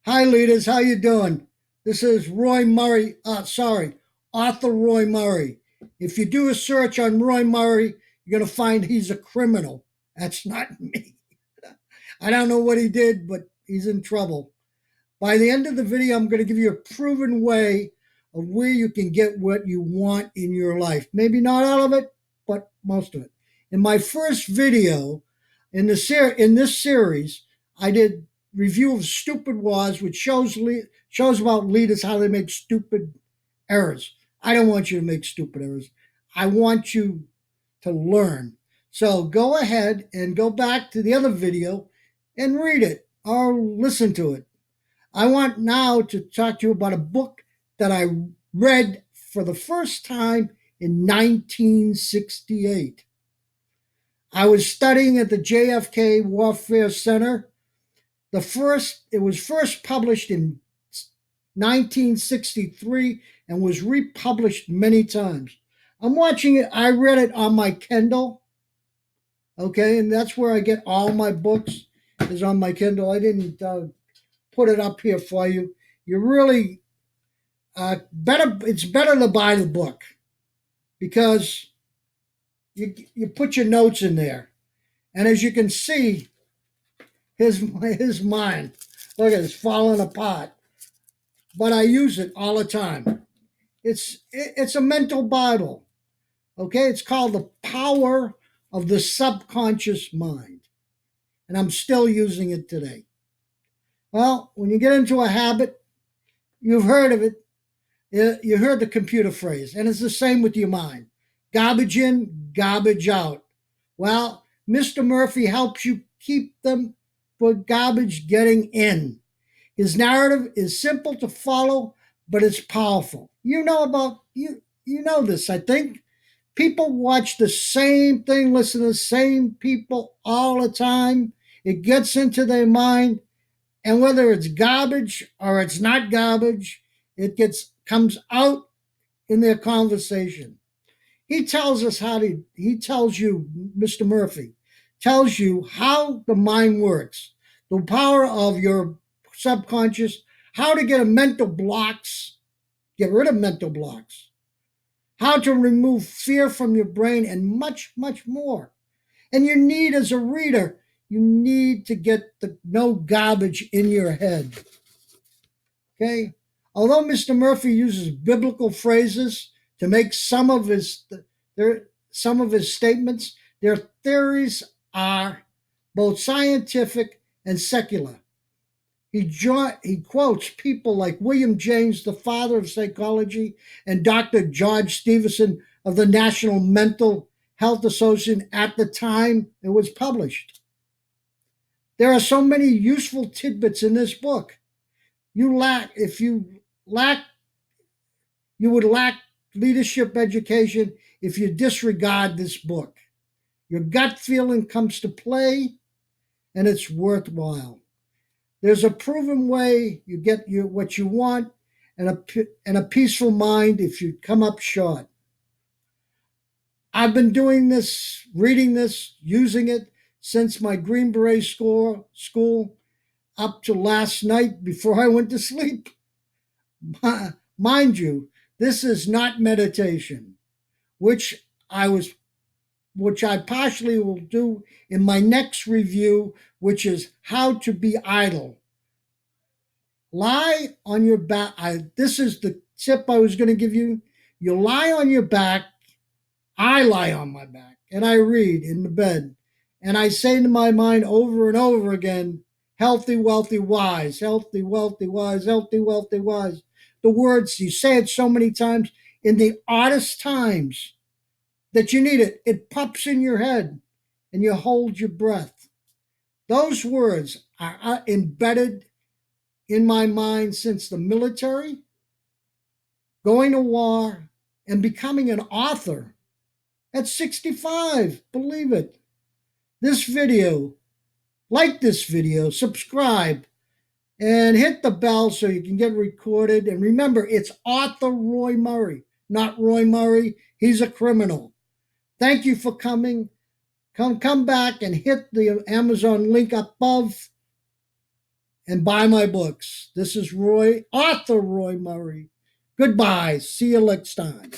Hi, leaders. How you doing? This is Roy Murray. Arthur Roy Murray. If you do a search on Roy Murray, you're going to find he's a criminal. That's not me. I don't know what he did, but he's in trouble. By the end of the video, I'm going to give you a proven way of where you can get what you want in your life. Maybe not all of it, but most of it. In my first video in this series, I did review of Stupid Wars, which shows about leaders how they make stupid errors. I don't want you to make stupid errors. I want you to learn. So go ahead and go back to the other video and read it or listen to it. I want now to talk to you about a book that I read for the first time in 1968. I was studying at the JFK Warfare Center. It was first published in 1963 and was republished many times. I'm watching it. I read it on my Kindle. Okay, and that's where I get all my books is on my Kindle. I didn't put it up here for you. You really better. It's better to buy the book because you put your notes in there, and as you can see, his mind. Look at it, it's falling apart. But I use it all the time. It's a mental Bible. Okay, it's called The Power of the Subconscious Mind, and I'm still using it today. Well, when you get into a habit, you've heard of it. You heard the computer phrase, and it's the same with your mind. Garbage in, garbage out. Well, Mr. Murphy helps you keep them for garbage getting in. His narrative is simple to follow, but it's powerful. You know this, I think. People watch the same thing, listen to the same people all the time. It gets into their mind, and whether it's garbage or it's not garbage, it gets comes out in their conversation. He tells you, Mr. Murphy, tells you how the mind works, the power of your subconscious, how to get rid of mental blocks, how to remove fear from your brain, and much, much more. And as a reader, you need to get the no garbage in your head. Okay? Although Mr. Murphy uses biblical phrases to make some of his statements, their theories are both scientific and secular. He quotes people like William James, the father of psychology, and Dr. George Stevenson of the National Mental Health Association at the time it was published. There are so many useful tidbits in this book. If you lack You would lack leadership education if you disregard this book. Your gut feeling comes to play, and it's worthwhile. There's a proven way you get what you want and a peaceful mind if you come up short. I've been doing this, reading this, using it since my Green Beret school up to last night before I went to sleep. Mind you, this is not meditation, which I was which I partially will do in my next review, which is how to be idle. Lie on your back. This is the tip I was going to give you. You lie on your back. I lie on my back and I read in the bed. And I say to my mind over and over again, healthy, wealthy, wise, healthy, wealthy, wise, healthy, wealthy, wise. The words, you say it so many times in the oddest times that you need it. It pops in your head and you hold your breath. Those words are embedded in my mind since the military, going to war, and becoming an author at 65. Believe it. This video, like this video, subscribe, and hit the bell so you can get recorded. And remember, it's Arthur Roy Murray, not Roy Murray. He's a criminal. Thank you for coming. Come back and hit the Amazon link above and buy my books. This is author Roy Murry. Goodbye. See you next time.